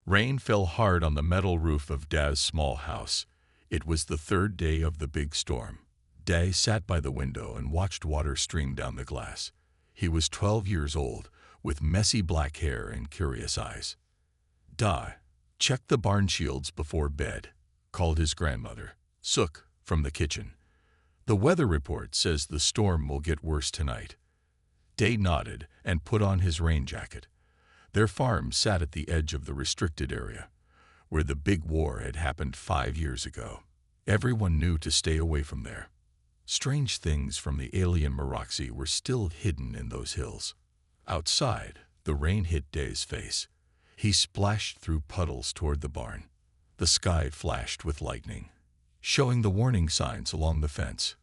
Rain fell hard on the metal roof of Daz's small house. It was the third day of the big storm. Daz sat by the window and watched water stream down the glass. He was 12 years old, with messy black hair and curious eyes. "Da, check the barn shields before bed," called his grandmother, Sook, from the kitchen. "The weather report says the storm will get worse tonight." Day nodded and put on his rain jacket. Their farm sat at the edge of the restricted area, where the big war had happened 5 years ago. Everyone knew to stay away from there. Strange things from the alien Meroxy were still hidden in those hills. Outside, the rain hit Day's face. He splashed through puddles toward the barn. The sky flashed with lightning, showing the warning signs along the fence.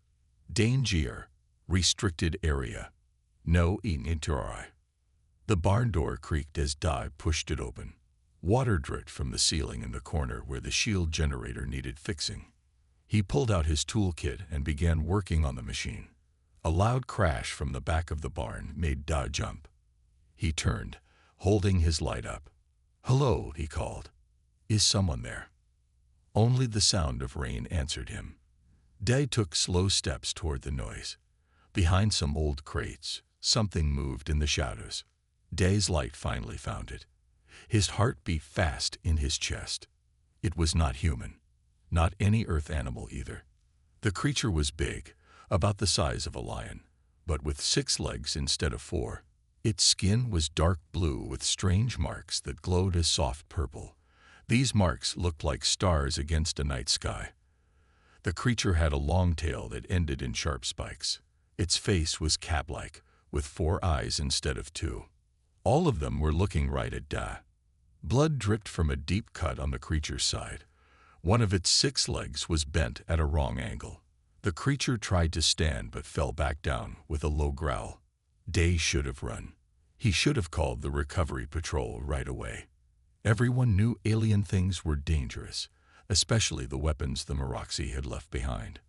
Danger, restricted area, no entry. The barn door creaked as Dai pushed it open. Water dripped from the ceiling in the corner where the shield generator needed fixing. He pulled out his toolkit and began working on the machine. A loud crash from the back of the barn made Dai jump. He turned, holding his light up. "Hello," he called. "Is someone there?" Only the sound of rain answered him. Dai took slow steps toward the noise. Behind some old crates, something moved in the shadows. Day's light finally found it. His heart beat fast in his chest. It was not human, not any earth animal either. The creature was big, about the size of a lion, but with 6 legs instead of 4. Its skin was dark blue with strange marks that glowed as soft purple. These marks looked like stars against a night sky. The creature had a long tail that ended in sharp spikes. Its face was cat-like, with 4 eyes instead of 2. All of them were looking right at Da. Blood dripped from a deep cut on the creature's side. One of its 6 legs was bent at a wrong angle. The creature tried to stand but fell back down with a low growl. Day should have run. He should have called the recovery patrol right away. Everyone knew alien things were dangerous, especially the weapons the Meroxy had left behind.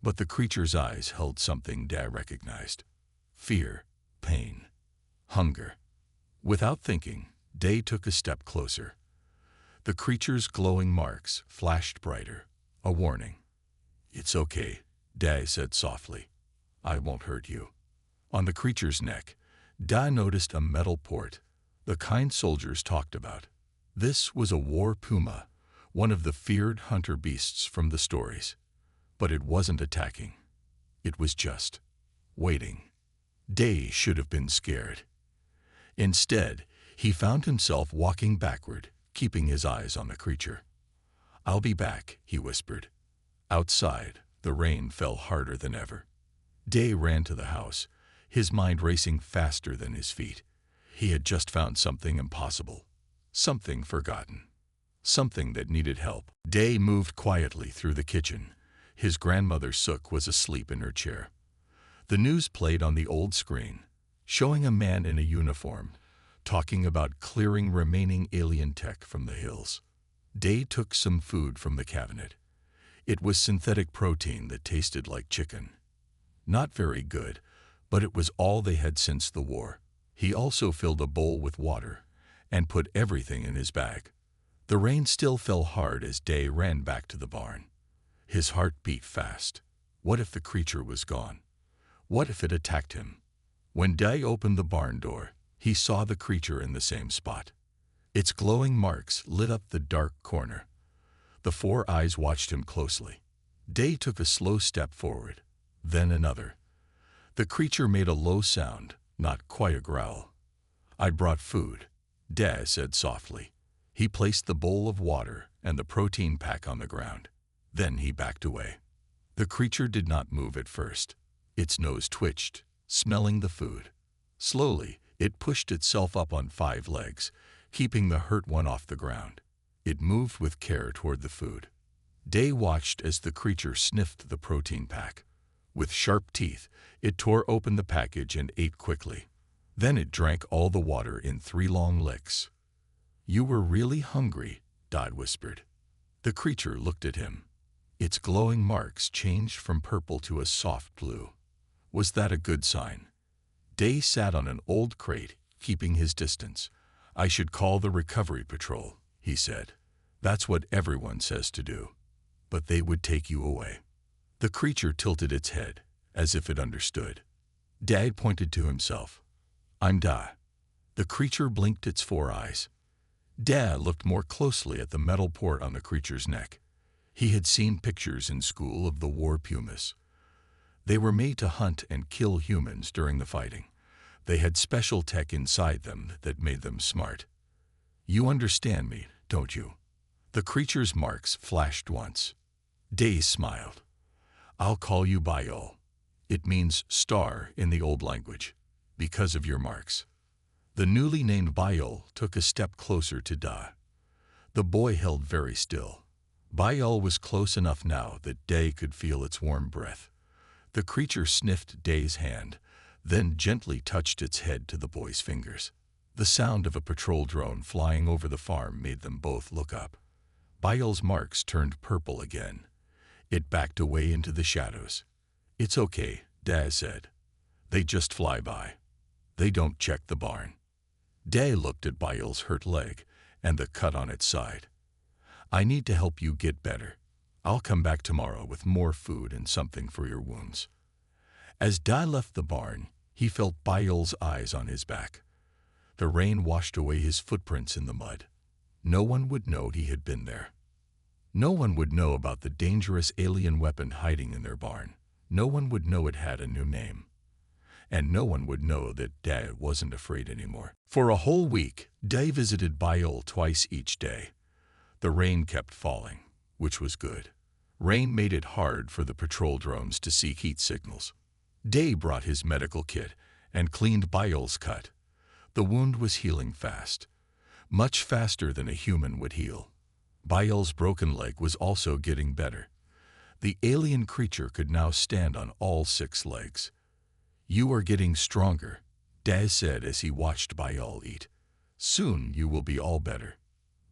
But the creature's eyes held something Day recognized. Fear, pain, hunger. Without thinking, Day took a step closer. The creature's glowing marks flashed brighter, a warning. "It's okay," Day said softly. "I won't hurt you." On the creature's neck, Day noticed a metal port, the kind soldiers talked about. This was a war Puma, one of the feared hunter beasts from the stories. But it wasn't attacking. It was just waiting. Day should have been scared. Instead, he found himself walking backward, keeping his eyes on the creature. "I'll be back," he whispered. Outside, the rain fell harder than ever. Day ran to the house, his mind racing faster than his feet. He had just found something impossible, something forgotten, something that needed help. Day moved quietly through the kitchen. His grandmother Sook was asleep in her chair. The news played on the old screen, showing a man in a uniform, talking about clearing remaining alien tech from the hills. Day took some food from the cabinet. It was synthetic protein that tasted like chicken. Not very good, but it was all they had since the war. He also filled a bowl with water and put everything in his bag. The rain still fell hard as Day ran back to the barn. His heart beat fast. What if the creature was gone? What if it attacked him? When Day opened the barn door, he saw the creature in the same spot. Its glowing marks lit up the dark corner. The 4 eyes watched him closely. Day took a slow step forward, then another. The creature made a low sound, not quite a growl. "I brought food," Day said softly. He placed the bowl of water and the protein pack on the ground. Then he backed away. The creature did not move at first. Its nose twitched, smelling the food. Slowly, it pushed itself up on 5 legs, keeping the hurt one off the ground. It moved with care toward the food. Day watched as the creature sniffed the protein pack. With sharp teeth, it tore open the package and ate quickly. Then it drank all the water in 3 long licks. "You were really hungry," Day whispered. The creature looked at him. Its glowing marks changed from purple to a soft blue. Was that a good sign? Day sat on an old crate, keeping his distance. "I should call the recovery patrol," he said. That's what everyone says to do. But they would take you away. The creature tilted its head, as if it understood. Dad pointed to himself. I'm Da. The creature blinked its 4 eyes. Dad looked more closely at the metal port on the creature's neck. He had seen pictures in school of the war Pumas. They were made to hunt and kill humans during the fighting. They had special tech inside them that made them smart. You understand me, don't you? The creature's marks flashed once. Day smiled. I'll call you Bayol. It means star in the old language, because of your marks. The newly named Bayol took a step closer to Da. The boy held very still. Bayol was close enough now that Day could feel its warm breath. The creature sniffed Day's hand, then gently touched its head to the boy's fingers. The sound of a patrol drone flying over the farm made them both look up. Bayol's marks turned purple again. It backed away into the shadows. It's okay, Daz said. They just fly by. They don't check the barn. Day looked at Bayol's hurt leg and the cut on its side. I need to help you get better. I'll come back tomorrow with more food and something for your wounds. As Dai left the barn, he felt Bayol's eyes on his back. The rain washed away his footprints in the mud. No one would know he had been there. No one would know about the dangerous alien weapon hiding in their barn. No one would know it had a new name. And no one would know that Day wasn't afraid anymore. For a whole week, Day visited Bayol twice each day. The rain kept falling, which was good. Rain made it hard for the patrol drones to see heat signals. Day brought his medical kit and cleaned Bayol's cut. The wound was healing fast, much faster than a human would heal. Bayol's broken leg was also getting better. The alien creature could now stand on all 6 legs. You are getting stronger, Daz said as he watched Bayol eat. Soon you will be all better.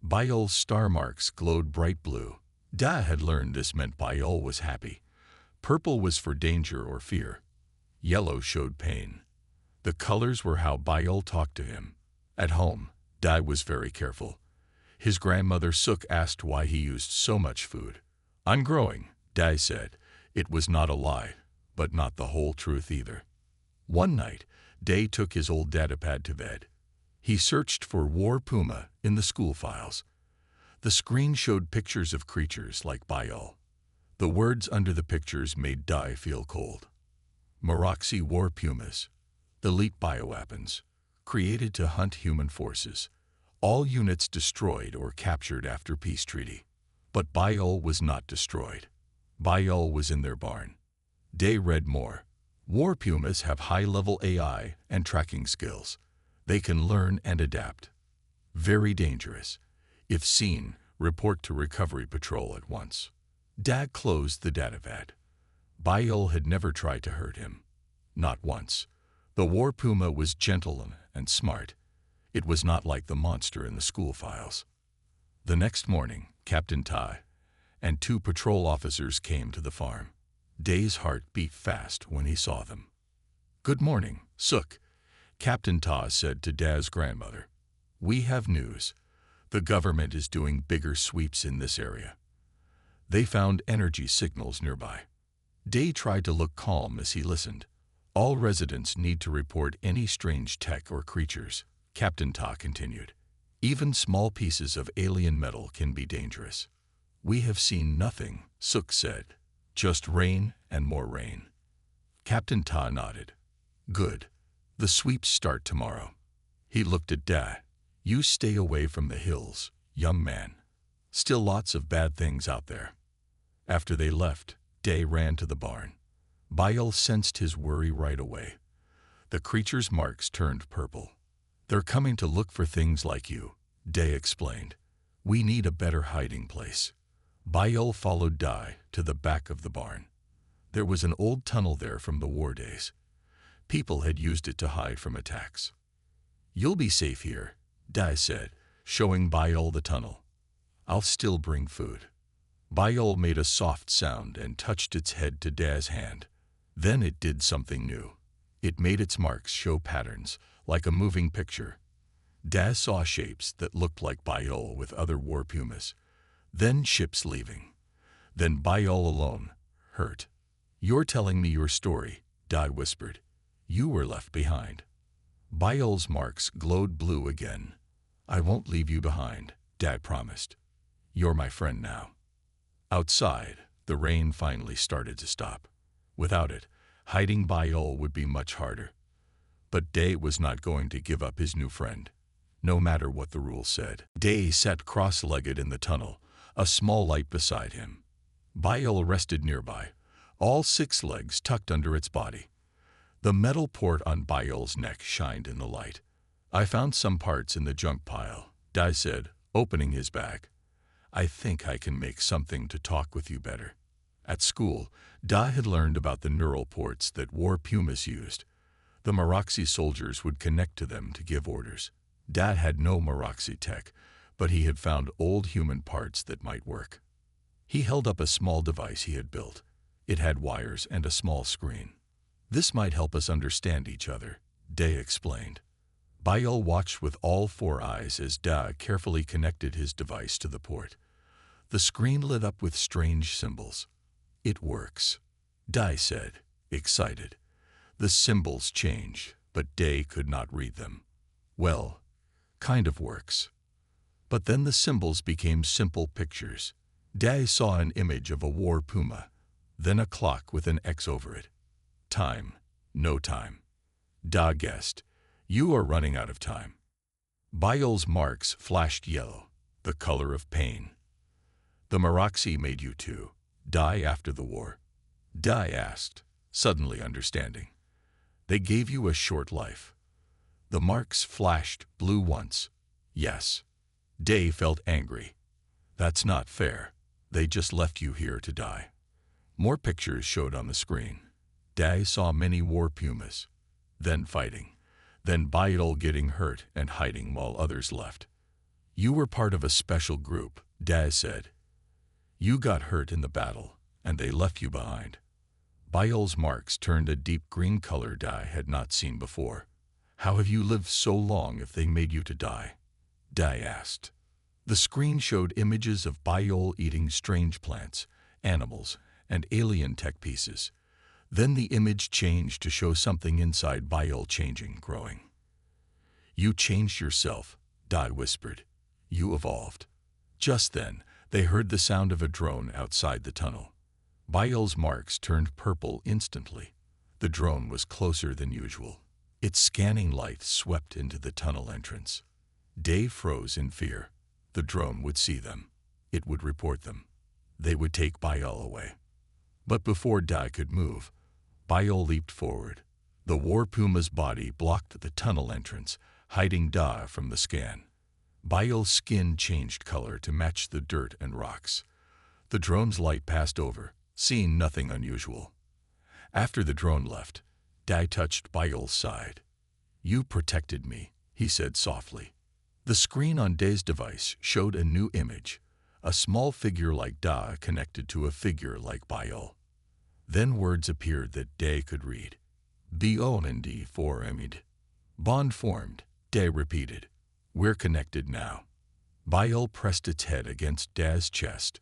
Bayol's star marks glowed bright blue. Da had learned this meant Bayol was happy. Purple was for danger or fear. Yellow showed pain. The colors were how Bayol talked to him. At home, Da was very careful. His grandmother Suk asked why he used so much food. I'm growing, Da said. It was not a lie, but not the whole truth either. One night, Day took his old datapad to bed. He searched for War Puma in the school files. The screen showed pictures of creatures like Bayol. The words under the pictures made Day feel cold. Moroxi War Pumas, elite bioweapons, created to hunt human forces. All units destroyed or captured after peace treaty. But Bayol was not destroyed. Bayol was in their barn. Day read more. War Pumas have high-level AI and tracking skills. They can learn and adapt. Very dangerous. If seen, report to Recovery Patrol at once. Dag closed the datapad. Bayol had never tried to hurt him. Not once. The War Puma was gentle and smart. It was not like the monster in the school files. The next morning, Captain Tai and 2 patrol officers came to the farm. Day's heart beat fast when he saw them. Good morning, Suk, Captain Ta said to Daz's grandmother. We have news. The government is doing bigger sweeps in this area. They found energy signals nearby. Day tried to look calm as he listened. All residents need to report any strange tech or creatures, Captain Ta continued. Even small pieces of alien metal can be dangerous. We have seen nothing, Suk said. Just rain and more rain. Captain Ta nodded. Good. The sweeps start tomorrow. He looked at Da. You stay away from the hills, young man. Still lots of bad things out there. After they left, Day ran to the barn. Bayol sensed his worry right away. The creature's marks turned purple. They're coming to look for things like you, Day explained. We need a better hiding place. Bayol followed Dai to the back of the barn. There was an old tunnel there from the war days. People had used it to hide from attacks. You'll be safe here, Dai said, showing Bayol the tunnel. I'll still bring food. Bayol made a soft sound and touched its head to Dai's hand. Then it did something new. It made its marks show patterns, like a moving picture. Daz saw shapes that looked like Biol with other war pumas. Then ships leaving. Then Biol alone, hurt. "You're telling me your story," Dai whispered. "You were left behind." Biol's marks glowed blue again. "I won't leave you behind," Dad promised. "You're my friend now." Outside, the rain finally started to stop. Without it, hiding Biol would be much harder. But Day was not going to give up his new friend, no matter what the rules said. Day sat cross-legged in the tunnel, a small light beside him. Biol rested nearby, all 6 legs tucked under its body. The metal port on Biol's neck shined in the light. "I found some parts in the junk pile," Dai said, opening his bag. "I think I can make something to talk with you better." At school, Dai had learned about the neural ports that war pumas used. The Maraxi soldiers would connect to them to give orders. Dad had no Maraxi tech, but he had found old human parts that might work. He held up a small device he had built. It had wires and a small screen. "This might help us understand each other," Day explained. Biol watched with all 4 eyes as Da carefully connected his device to the port. The screen lit up with strange symbols. "It works," Dai said, excited. The symbols changed, but Day could not read them. "Well, kind of works." But then the symbols became simple pictures. Day saw an image of a war puma, then a clock with an X over it. "Time, no time." Da guessed, "You are running out of time." Biol's marks flashed yellow, the color of pain. "The Maraxi made you too. Die after the war?" Dai asked, suddenly understanding. "They gave you a short life." The marks flashed blue once. "Yes." Day felt angry. "That's not fair. They just left you here to die." More pictures showed on the screen. Dai saw many war pumas, then fighting, then Biol getting hurt and hiding while others left. "You were part of a special group," Daz said. "You got hurt in the battle, and they left you behind." Biol's marks turned a deep green color Dai had not seen before. "How have you lived so long if they made you to die?" Dai asked. The screen showed images of Biol eating strange plants, animals, and alien tech pieces. Then the image changed to show something inside Biol changing, growing. "You changed yourself," Dai whispered. "You evolved." Just then, they heard the sound of a drone outside the tunnel. Biol's marks turned purple instantly. The drone was closer than usual. Its scanning light swept into the tunnel entrance. Day froze in fear. The drone would see them. It would report them. They would take Biol away. But before Dai could move, Biol leaped forward. The war puma's body blocked the tunnel entrance, hiding Da from the scan. Biol's skin changed color to match the dirt and rocks. The drone's light passed over, seeing nothing unusual. After the drone left, Dai touched Biol's side. "You protected me," he said softly. The screen on Dai's device showed a new image, a small figure like Da connected to a figure like Biol. Then words appeared that Dai could read. "B-O-N-D for Emid." "Bond formed," Dai repeated. "We're connected now." Biol pressed its head against Dai's chest.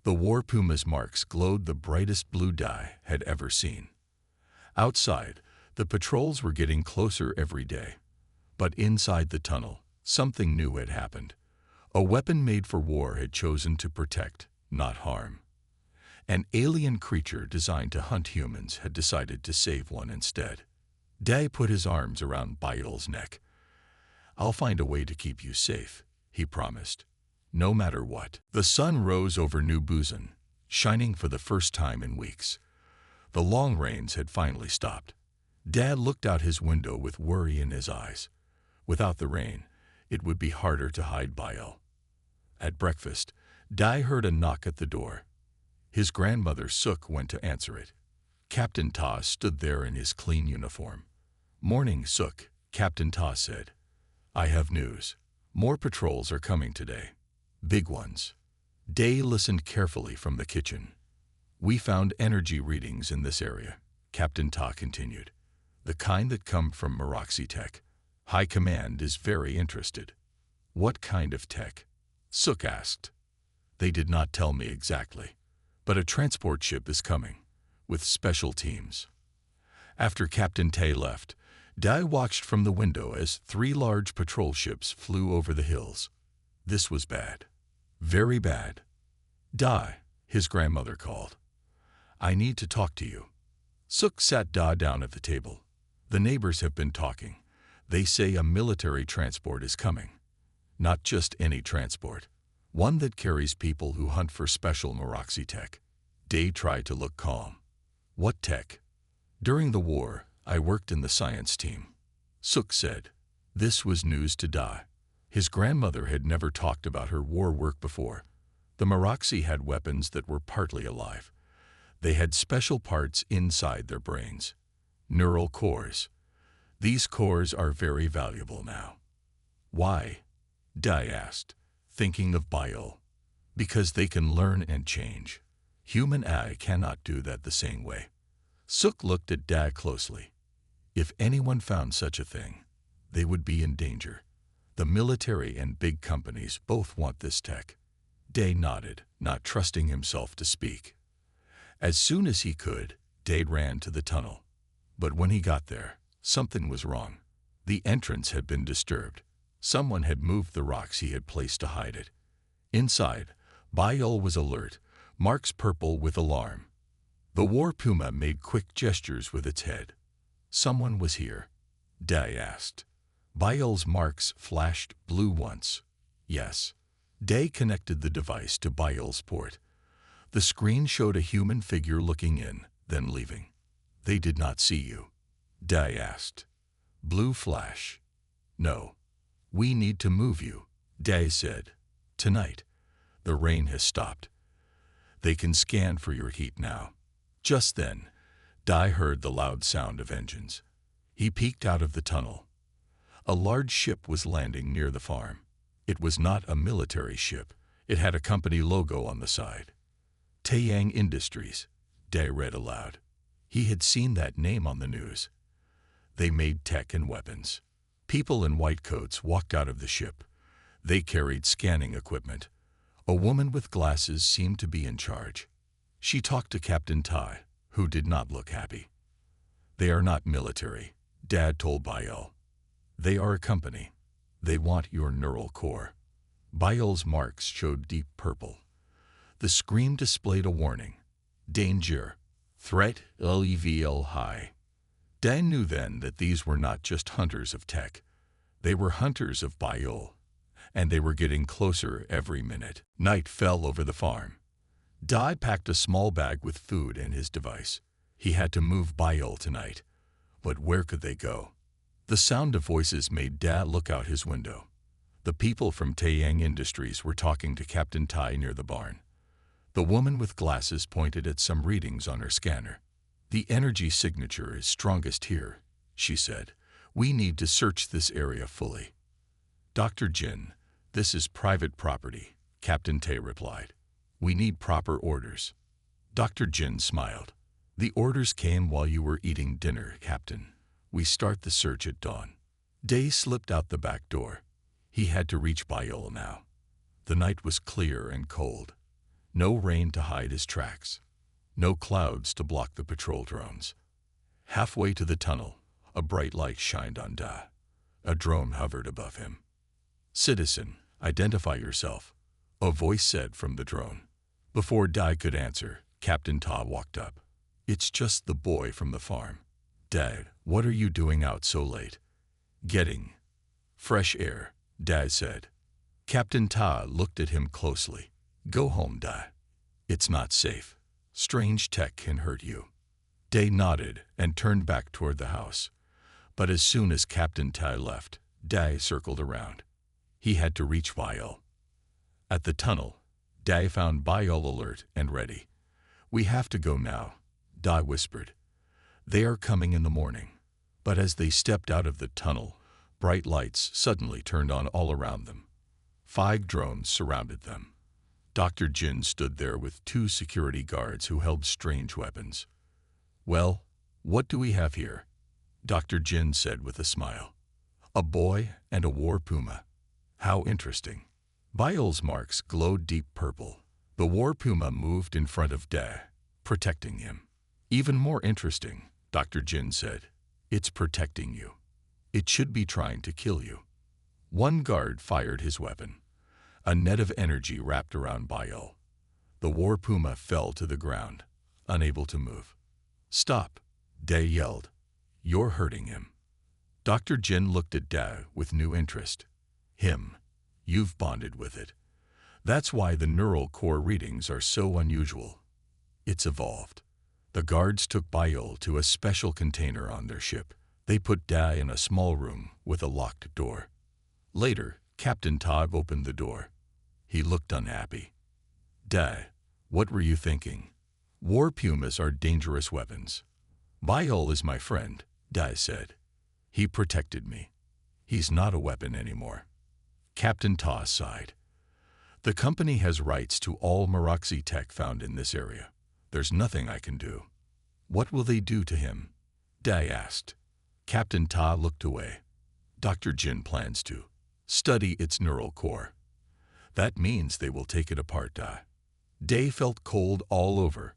The war puma's marks glowed the brightest blue Dai had ever seen. Outside, the patrols were getting closer every day. But inside the tunnel, something new had happened. A weapon made for war had chosen to protect, not harm. An alien creature designed to hunt humans had decided to save one instead. Dai put his arms around Biol's neck. "I'll find a way to keep you safe," he promised. "No matter what." The sun rose over New Busan, shining for the first time in weeks. The long rains had finally stopped. Dad looked out his window with worry in his eyes. Without the rain, it would be harder to hide Biol. At breakfast, Dai heard a knock at the door. His grandmother Suk went to answer it. Captain Ta stood there in his clean uniform. "Morning, Suk," Captain Ta said. "I have news. More patrols are coming today. Big ones." Dai listened carefully from the kitchen. "We found energy readings in this area," Captain Ta continued. "The kind that come from Maraxi Tech. High Command is very interested. What kind of tech? Suk asked. They did not tell me exactly, but a transport ship is coming, with special teams. After Captain Tay left, Dai watched from the window as 3 large patrol ships flew over the hills. This was bad. Very bad. Dai, his grandmother called. I need to talk to you. Suk sat Da down at the table. The neighbors have been talking. They say a military transport is coming. Not just any transport. One that carries people who hunt for special Moroxi tech. Day tried to look calm. What tech? During the war, I worked in the science team. Suk said. This was news to Da. His grandmother had never talked about her war work before. The Moroxi had weapons that were partly alive. They had special parts inside their brains. Neural cores. These cores are very valuable now. Why? Dai asked, thinking of bio. Because they can learn and change. Human eye cannot do that the same way. Suk looked at Dai closely. If anyone found such a thing, they would be in danger. The military and big companies both want this tech. Day nodded, not trusting himself to speak. As soon as he could, Day ran to the tunnel. But when he got there, something was wrong. The entrance had been disturbed. Someone had moved the rocks he had placed to hide it. Inside, Biol was alert, marks purple with alarm. The war Puma made quick gestures with its head. Someone was here. Day asked. Biol's marks flashed blue once. Yes. Day connected the device to Biol's port. The screen showed a human figure looking in, then leaving. They did not see you. Day asked. Blue flash. No. We need to move you, Day said. Tonight. The rain has stopped. They can scan for your heat now. Just then, Day heard the loud sound of engines. He peeked out of the tunnel. A large ship was landing near the farm. It was not a military ship. It had a company logo on the side. Taeyang Industries, Day read aloud. He had seen that name on the news. They made tech and weapons. People in white coats walked out of the ship. They carried scanning equipment. A woman with glasses seemed to be in charge. She talked to Captain Tai, who did not look happy. They are not military, Dad told Biol. They are a company. They want your neural core. Biol's marks showed deep purple. The screen displayed a warning. Danger. Threat level high. Dan knew then that these were not just hunters of tech. They were hunters of Biol, and they were getting closer every minute. Night fell over the farm. Dai packed a small bag with food and his device. He had to move Biol tonight. But where could they go? The sound of voices made Dad look out his window. The people from Taeyang Industries were talking to Captain Tai near the barn. The woman with glasses pointed at some readings on her scanner. The energy signature is strongest here, she said. We need to search this area fully. Dr. Jin, this is private property, Captain Tai replied. We need proper orders. Dr. Jin smiled. The orders came while you were eating dinner, Captain. We start the search at dawn. Day slipped out the back door. He had to reach Biol now. The night was clear and cold. No rain to hide his tracks. No clouds to block the patrol drones. Halfway to the tunnel, a bright light shined on Da. A drone hovered above him. Citizen, identify yourself, a voice said from the drone. Before Da could answer, Captain Ta walked up. It's just the boy from the farm. Dad, what are you doing out so late? Getting fresh air, Dad said. Captain Ta looked at him closely. Go home, Dad. It's not safe. Strange tech can hurt you. Day nodded and turned back toward the house. But as soon as Captain Tai left, Day circled around. He had to reach Biol. At the tunnel, Day found Biol alert and ready. We have to go now, Day whispered. They are coming in the morning. But as they stepped out of the tunnel, bright lights suddenly turned on all around them. 5 drones surrounded them. Dr. Jin stood there with 2 security guards who held strange weapons. Well, what do we have here? Dr. Jin said with a smile. A boy and a war puma. How interesting. Biol's marks glowed deep purple. The war puma moved in front of Day, protecting him. Even more interesting, Dr. Jin said. It's protecting you. It should be trying to kill you. One guard fired his weapon. A net of energy wrapped around Biol. The war puma fell to the ground, unable to move. Stop, Day yelled. You're hurting him. Dr. Jin looked at Day with new interest. Him. You've bonded with it. That's why the neural core readings are so unusual. It's evolved. The guards took Biol to a special container on their ship. They put Day in a small room with a locked door. Later, Captain Todd opened the door. He looked unhappy. Day, what were you thinking? War pumas are dangerous weapons. Biol is my friend, Day said. He protected me. He's not a weapon anymore. Captain Todd sighed. The company has rights to all Maroxy tech found in this area. There's nothing I can do. What will they do to him? Day asked. Captain Todd looked away. Dr. Jin plans to study its neural core. That means they will take it apart, Day felt cold all over.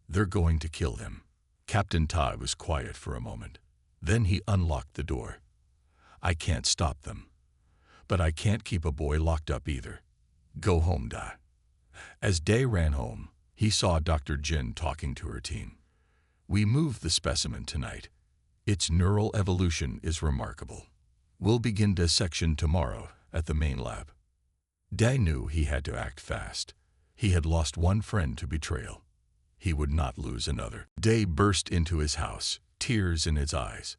They're going to kill him. Captain Todd was quiet for a moment. Then he unlocked the door. I can't stop them. But I can't keep a boy locked up either. Go home, Day. As Day ran home, he saw Dr. Jin talking to her team. We moved the specimen tonight. Its neural evolution is remarkable. We'll begin dissection tomorrow at the main lab. Day knew he had to act fast. He had lost one friend to betrayal. He would not lose another. Day burst into his house, tears in his eyes.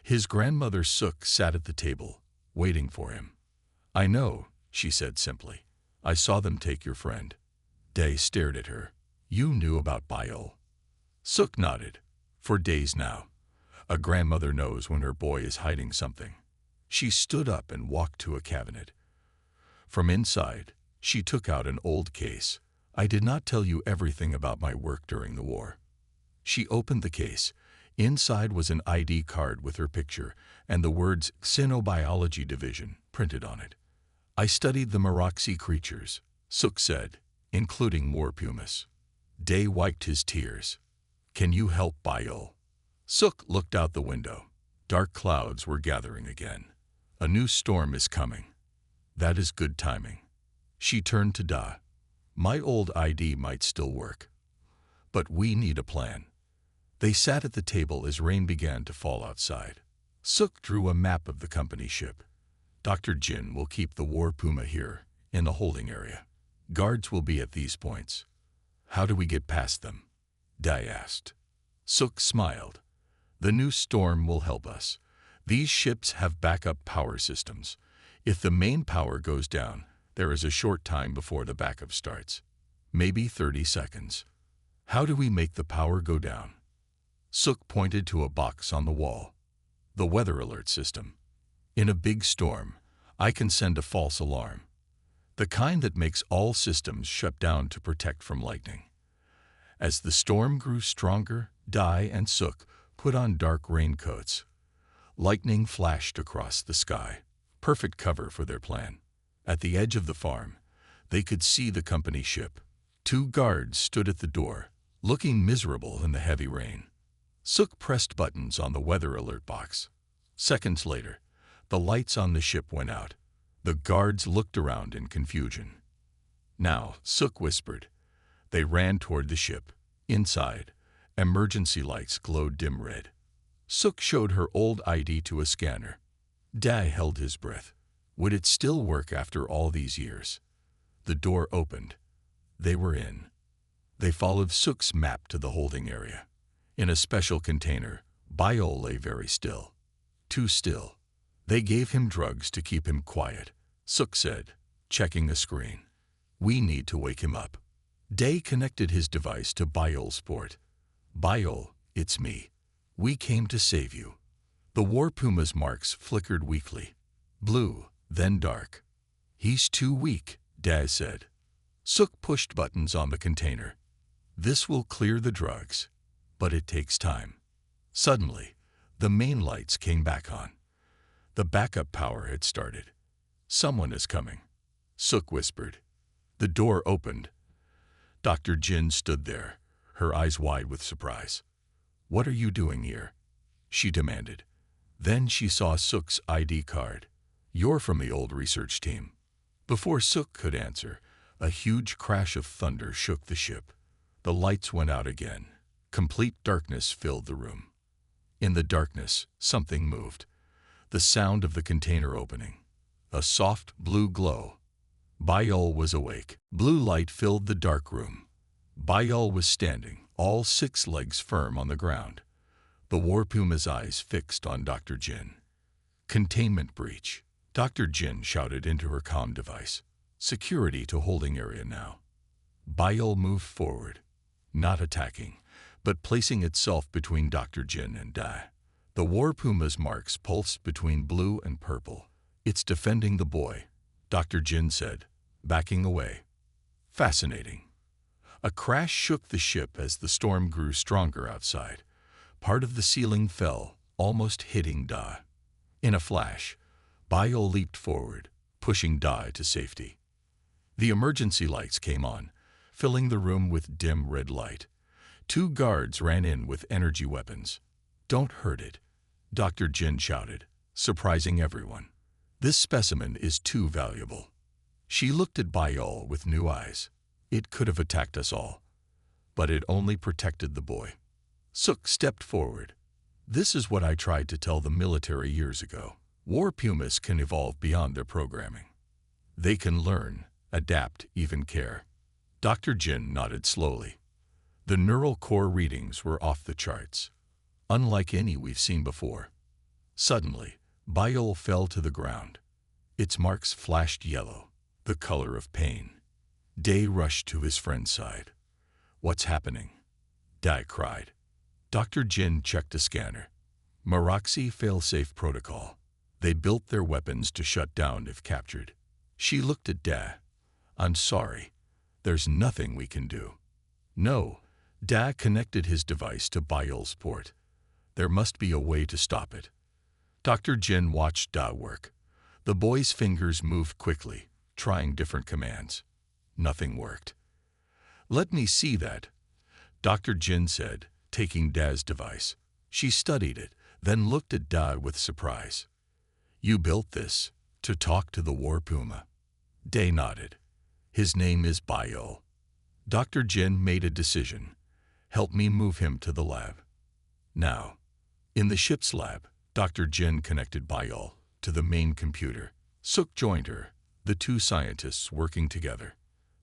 His grandmother Suk sat at the table, waiting for him. I know, she said simply. I saw them take your friend. Day stared at her. You knew about Biol. Suk nodded. For days now. A grandmother knows when her boy is hiding something. She stood up and walked to a cabinet. From inside, she took out an old case. I did not tell you everything about my work during the war. She opened the case. Inside was an ID card with her picture and the words Xenobiology Division printed on it. I studied the Maroxy creatures, Suk said, including war pumas. Day wiped his tears. Can you help Biol? Suk looked out the window. Dark clouds were gathering again. A new storm is coming. That is good timing. She turned to Da. My old ID might still work. But we need a plan. They sat at the table as rain began to fall outside. Suk drew a map of the company ship. Dr. Jin will keep the war puma here, in the holding area. Guards will be at these points. How do we get past them? Dai asked. Suk smiled. The new storm will help us. These ships have backup power systems. If the main power goes down, there is a short time before the backup starts. Maybe 30 seconds. How do we make the power go down? Suk pointed to a box on the wall. The weather alert system. In a big storm, I can send a false alarm. The kind that makes all systems shut down to protect from lightning. As the storm grew stronger, Dai and Suk put on dark raincoats. Lightning flashed across the sky. Perfect cover for their plan. At the edge of the farm, they could see the company ship. 2 guards stood at the door, looking miserable in the heavy rain. Suk pressed buttons on the weather alert box. Seconds later, the lights on the ship went out. The guards looked around in confusion. Now, Suk whispered. They ran toward the ship. Inside, emergency lights glowed dim red. Suk showed her old ID to a scanner. Dai held his breath. Would it still work after all these years? The door opened. They were in. They followed Suk's map to the holding area. In a special container, Biol lay very still. Too still. They gave him drugs to keep him quiet, Suk said, checking a screen. We need to wake him up. Day connected his device to Biol's port. Biol, it's me. We came to save you. The war puma's marks flickered weakly. Blue, then dark. He's too weak, Daz said. Suk pushed buttons on the container. This will clear the drugs, but it takes time. Suddenly, the main lights came back on. The backup power had started. Someone is coming, Suk whispered. The door opened. Dr. Jin stood there, her eyes wide with surprise. What are you doing here? She demanded. Then she saw Suk's ID card. You're from the old research team. Before Suk could answer, a huge crash of thunder shook the ship. The lights went out again. Complete darkness filled the room. In the darkness, something moved. The sound of the container opening. A soft blue glow. Bayol was awake. Blue light filled the dark room. Bayol was standing, all 6 legs firm on the ground. The War Puma's eyes fixed on Dr. Jin. Containment breach. Dr. Jin shouted into her comm device. Security to holding area now. Bayol moved forward, not attacking, but placing itself between Dr. Jin and Dai. The War Puma's marks pulsed between blue and purple. It's defending the boy, Dr. Jin said, backing away. Fascinating. A crash shook the ship as the storm grew stronger outside. Part of the ceiling fell, almost hitting Dai. In a flash, Bayol leaped forward, pushing Dai to safety. The emergency lights came on, filling the room with dim red light. 2 guards ran in with energy weapons. Don't hurt it, Dr. Jin shouted, surprising everyone. This specimen is too valuable. She looked at Bayol with new eyes. It could have attacked us all, but it only protected the boy. Suk stepped forward. This is what I tried to tell the military years ago. War Pumas can evolve beyond their programming. They can learn, adapt, even care. Dr. Jin nodded slowly. The neural core readings were off the charts, unlike any we've seen before. Suddenly, Bayol fell to the ground. Its marks flashed yellow, the color of pain. Day rushed to his friend's side. What's happening? Dai cried. Dr. Jin checked a scanner. Maroxy failsafe protocol. They built their weapons to shut down if captured. She looked at Dai. I'm sorry. There's nothing we can do. No. Dai connected his device to Bayol's port. There must be a way to stop it. Dr. Jin watched Dai work. The boy's fingers moved quickly, trying different commands. Nothing worked. Let me see that, Dr. Jin said, taking Dai's device. She studied it, then looked at Dai with surprise. You built this to talk to the War Puma. Dai nodded. His name is Bayol. Dr. Jin made a decision. Help me move him to the lab. Now, in the ship's lab, Dr. Jin connected Bayol to the main computer. Suk joined her, the 2 scientists working together.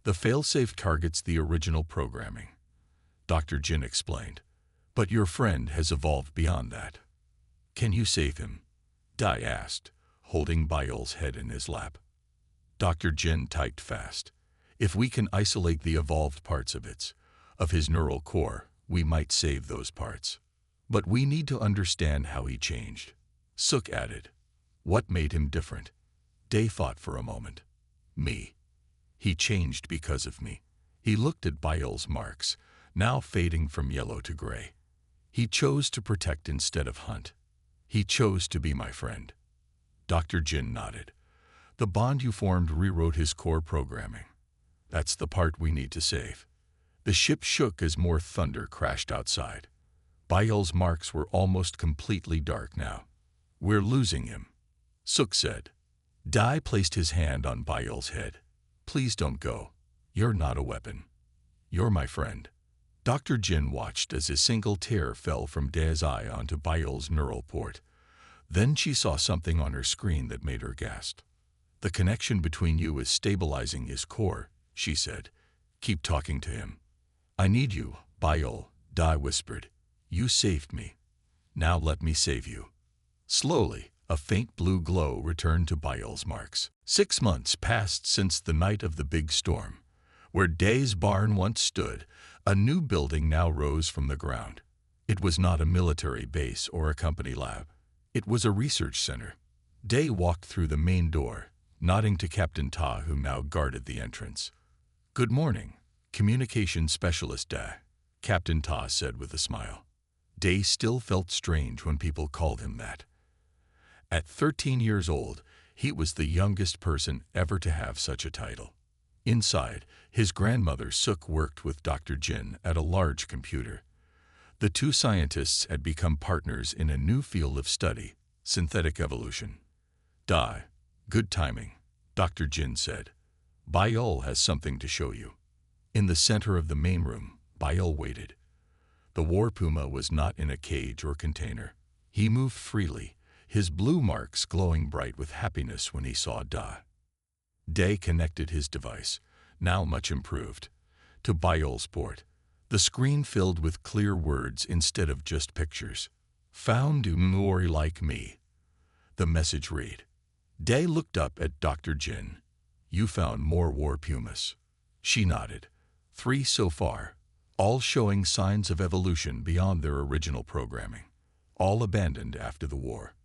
The failsafe targets the original programming, Dr. Jin explained. But your friend has evolved beyond that. Can you save him? Dai asked, holding Bayol's head in his lap. Dr. Jin typed fast. If we can isolate the evolved parts of his neural core, we might save those parts. But we need to understand how he changed. Suk added. What made him different? Dai thought for a moment. Me. He changed because of me. He looked at Bayol's marks, now fading from yellow to gray. He chose to protect instead of hunt. He chose to be my friend. Dr. Jin nodded. The bond you formed rewrote his core programming. That's the part we need to save. The ship shook as more thunder crashed outside. Bayol's marks were almost completely dark now. We're losing him, Suk said. Dai placed his hand on Bayol's head. Please don't go. You're not a weapon. You're my friend. Dr. Jin watched as a single tear fell from Dai's eye onto Bayol's neural port. Then she saw something on her screen that made her gasp. The connection between you is stabilizing his core, she said. Keep talking to him. I need you, Bayol, Dai whispered. You saved me. Now let me save you. Slowly, a faint blue glow returned to Bayol's marks. 6 months passed since the night of the big storm. Where Dai's barn once stood, a new building now rose from the ground. It was not a military base or a company lab. It was a research center. Dai walked through the main door, nodding to Captain Ta, who now guarded the entrance. Good morning, Communications Specialist Dai, Captain Ta said with a smile. Dai still felt strange when people called him that. At 13 years old, he was the youngest person ever to have such a title. Inside, his grandmother Suk worked with Dr. Jin at a large computer. The two scientists had become partners in a new field of study, synthetic evolution. "Dai, good timing," Dr. Jin said. "Bayol has something to show you." In the center of the main room, Bayol waited. The war puma was not in a cage or container. He moved freely, his blue marks glowing bright with happiness when he saw Da. Day connected his device, now much improved, to Bayol's port. The screen filled with clear words instead of just pictures. "Found a Maori like me," the message read. Day looked up at Dr. Jin. "You found more war pumas." She nodded. 3 so far, all showing signs of evolution beyond their original programming, all abandoned after the war.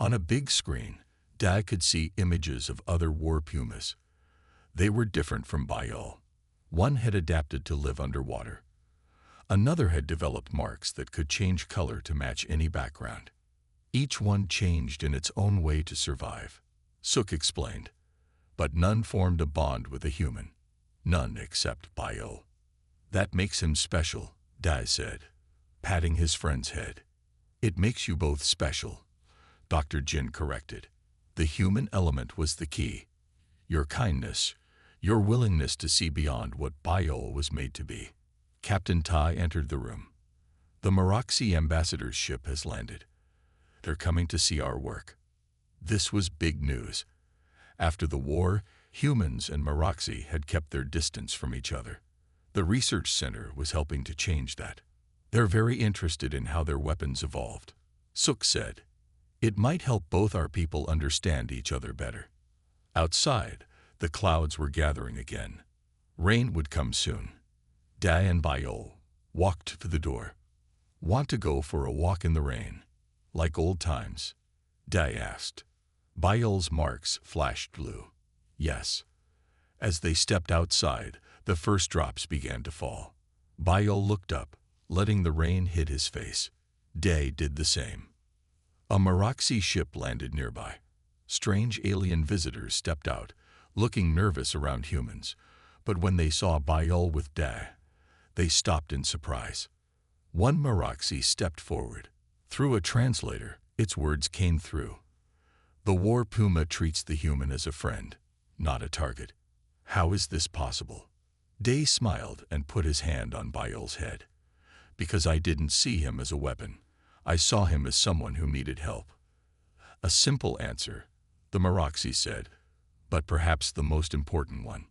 On a big screen, Dad could see images of other war pumas. They were different from Bayol. One had adapted to live underwater. Another had developed marks that could change color to match any background. Each one changed in its own way to survive, Suk explained. But none formed a bond with a human. None except Bayol. "That makes him special," Dai said, patting his friend's head. "It makes you both special," Dr. Jin corrected. "The human element was the key. Your kindness, your willingness to see beyond what Bayol was made to be." Captain Tai entered the room. "The Maraxi ambassador's ship has landed. They're coming to see our work." This was big news. After the war, humans and Maraxi had kept their distance from each other. The research center was helping to change that. "They're very interested in how their weapons evolved," Suk said. "It might help both our people understand each other better." Outside, the clouds were gathering again. Rain would come soon. Dai and Bayol walked to the door. "Want to go for a walk in the rain, like old times?" Dai asked. Bayol's marks flashed blue. "Yes." As they stepped outside, the first drops began to fall. Bayol looked up, letting the rain hit his face. Day did the same. A Maraxi ship landed nearby. Strange alien visitors stepped out, looking nervous around humans, but when they saw Bayol with Day, they stopped in surprise. One Maraxi stepped forward. Through a translator, its words came through. "The war puma treats the human as a friend, not a target. How is this possible?" Day smiled and put his hand on Bayol's head. "Because I didn't see him as a weapon. I saw him as someone who needed help." A simple answer, the Maraxi said, but perhaps the most important one.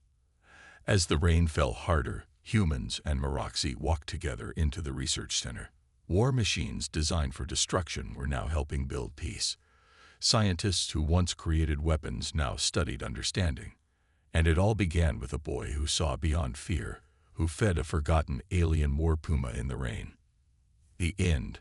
As the rain fell harder, humans and Maraxi walked together into the research center. War machines designed for destruction were now helping build peace. Scientists who once created weapons now studied understanding. And it all began with a boy who saw beyond fear, who fed a forgotten alien war puma in the rain. The end.